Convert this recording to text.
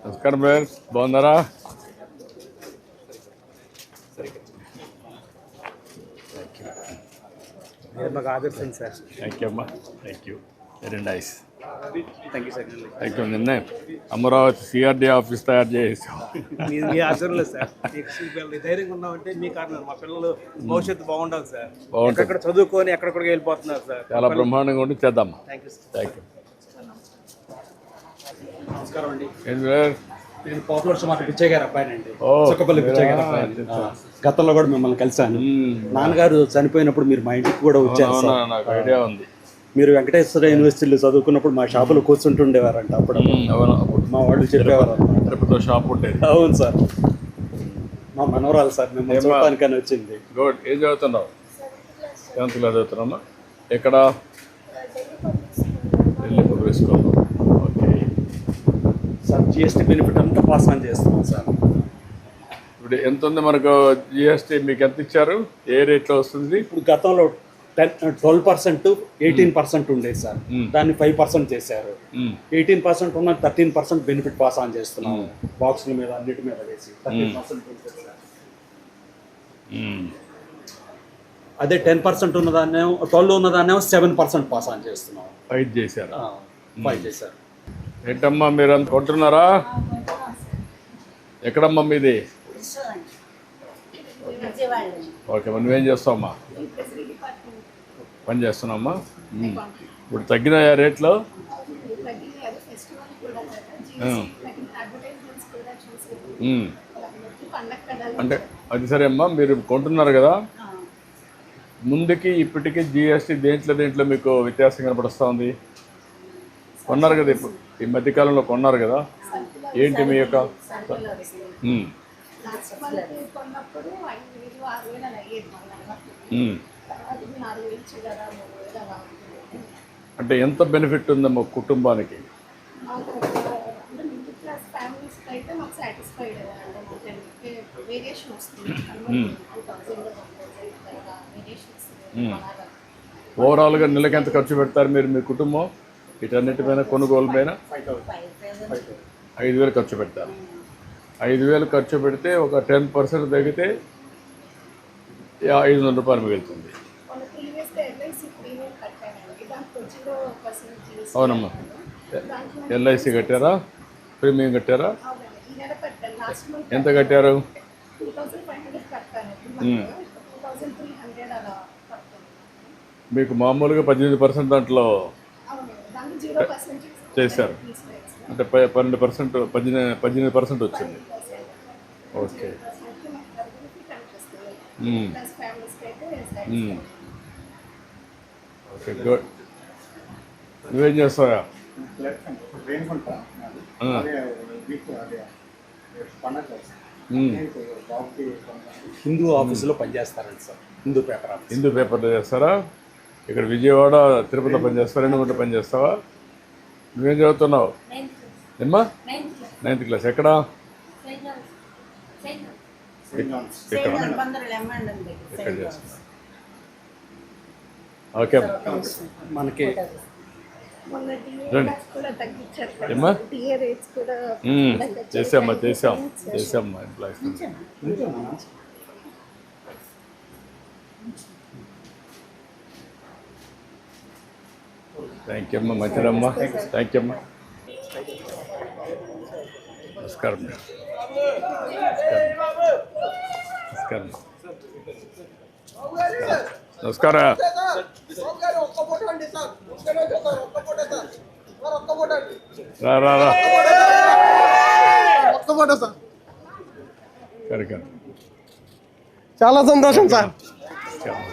నమస్కారం బ్రదర్, బాగున్నారా? మాకు ఆదర్శం సార్. థ్యాంక్ యూ అమ్మా, thank you, very nice. Thank you sir. Thank you. నిన్నే అమరావతి సిఆర్డీ ఆఫీస్ తయారు చేసాం. మీ ఆశీర్వాదాలు సార్. మీకు ధైర్యంగా ఉన్నామంటే మీ కారణం. మా పిల్లలు భవిష్యత్తు బాగుండాలి సార్. బాగుంటుంది. ఎక్కడ చదువుకొని ఎక్కడికి వెళ్ళిపోతున్నారు సార్. చాలా బ్రహ్మాండంగా ఉండి చేద్దామా. Thank you sir. Thank you. నమస్కారం అండి. ఏంటి బ్రదర్? నేను పాపులర్ సుమారు పిచ్చయ్య గారు అబ్బాయినండి. ఓ, చుక్కపల్లి పిచ్చయ్య గారు అబ్బాయి. గతంలో కూడా మిమ్మల్ని కలిశాను. నాన్నగారు చనిపోయినప్పుడు మీరు మా ఇంటికి కూడా వచ్చారు అవునా, సార్. నాకు ఐడియా ఉంది. మీరు వెంకటేశ్వర యూనివర్సిటీలో చదువుకున్నప్పుడు మా షాపులో కూర్చుంటుండేవారంట. అప్పుడు అవును, అప్పుడు మా వాళ్ళు చెప్పేవారు అన్నమాట. తిరుపతిలో షాప్ ఉండేది. అవును సార్. మా మనవరాలు సార్ మిమ్మల్ని చూడటానికని వచ్చింది. గుడ్. ఏం చదువుతున్నావు? 7th క్లాస్ చదువుతున్నామా? ఎక్కడ? Delhi public school. Okay sir GST benefit అంతా పాస్ ఆన్ చేస్తున్నాం సార్. ఇప్పుడు ఎంత ఉంది మనకు జిఎస్టీ? మీకు ఎంత ఇచ్చారు? ఏ రేట్లో వస్తుంది? ఇప్పుడు గతంలో 12%, 18% ఉండేది సార్. దాన్ని 5% చేశారు. 18% ఉన్న 13% బెనిఫిట్ పాస్ ఆన్ చేస్తున్నాము. బాక్సుల మీద అన్నిటి మీద వేసి 13% ఉంటుంది సార్. అదే 10% ఉన్నదాన్నేమో 12 ఉన్నదాన్నేమో 7% పాస్ ఆన్ చేస్తున్నాం. 5 చేశారు. 5 చేశారు. ఏంటమ్మా మీరు అంత కొంటున్నారా? ఎక్కడమ్మా మీది? ఓకే, మరి నువ్వేం చేస్తావమ్మా? పని చేస్తున్నామ్మా. ఇప్పుడు తగ్గినాయా రేట్లో? అంటే అది సరే అమ్మా, మీరు కొంటున్నారు కదా, ముందుకి ఇప్పటికీ జిఎస్టీ దేంట్లో మీకు వ్యత్యాసం కనపడుస్తూ ఉంది? కొన్నారు కదా, ఇప్పుడు ఈ మధ్యకాలంలో కొన్నారు కదా, ఏంటి మీ యొక్క? అంటే ఎంత బెనిఫిట్ ఉందమ్మా కుటుంబానికి? ఓవరాల్గా నెలకి ఎంత ఖర్చు పెడతారు మీరు, మీ కుటుంబం వీటన్నిటి పైన, కొనుగోలు పైన? 5,000 ఖర్చు పెడతారు. 5,000 ఖర్చు పెడితే ఒక 10% తగ్గితే 500 రూపాయలు మిగులుతుంది. అవునమ్మా. ఎల్ఐసి కట్టారా? ప్రీమియం కట్టారా? ఎంత కట్టారు? మీకు మామూలుగా 18% దాంట్లో చేశారు, అంటే 12%, 18% వచ్చింది. ఓకే. Okay, good. నువ్వేం చేస్తావా? హిందూ ఆఫీసులో పనిచేస్తారండి సార్. హిందూ పేపర్లో చేస్తారా? ఇక్కడ విజయవాడ, తిరుపతిలో పనిచేస్తారా? 2 పనిచేస్తావా? నువ్వేం చదువుతున్నావు? ఏమ్మా? 9th class. ఎక్కడ? ఎక్కడ చేస్తున్నా? ఓకే, మనకి రండి. ఏమ్మా? చేసామ్మా ఎంప్లాయీస్. థ్యాంక్ యూ అమ్మా, మంచిదమ్మా. థ్యాంక్ యూ అమ్మా. నమస్కారం. నమస్కారం. నమస్కారం. రా రా రా. చాలా సంతోషం సార్. నమస్కారం.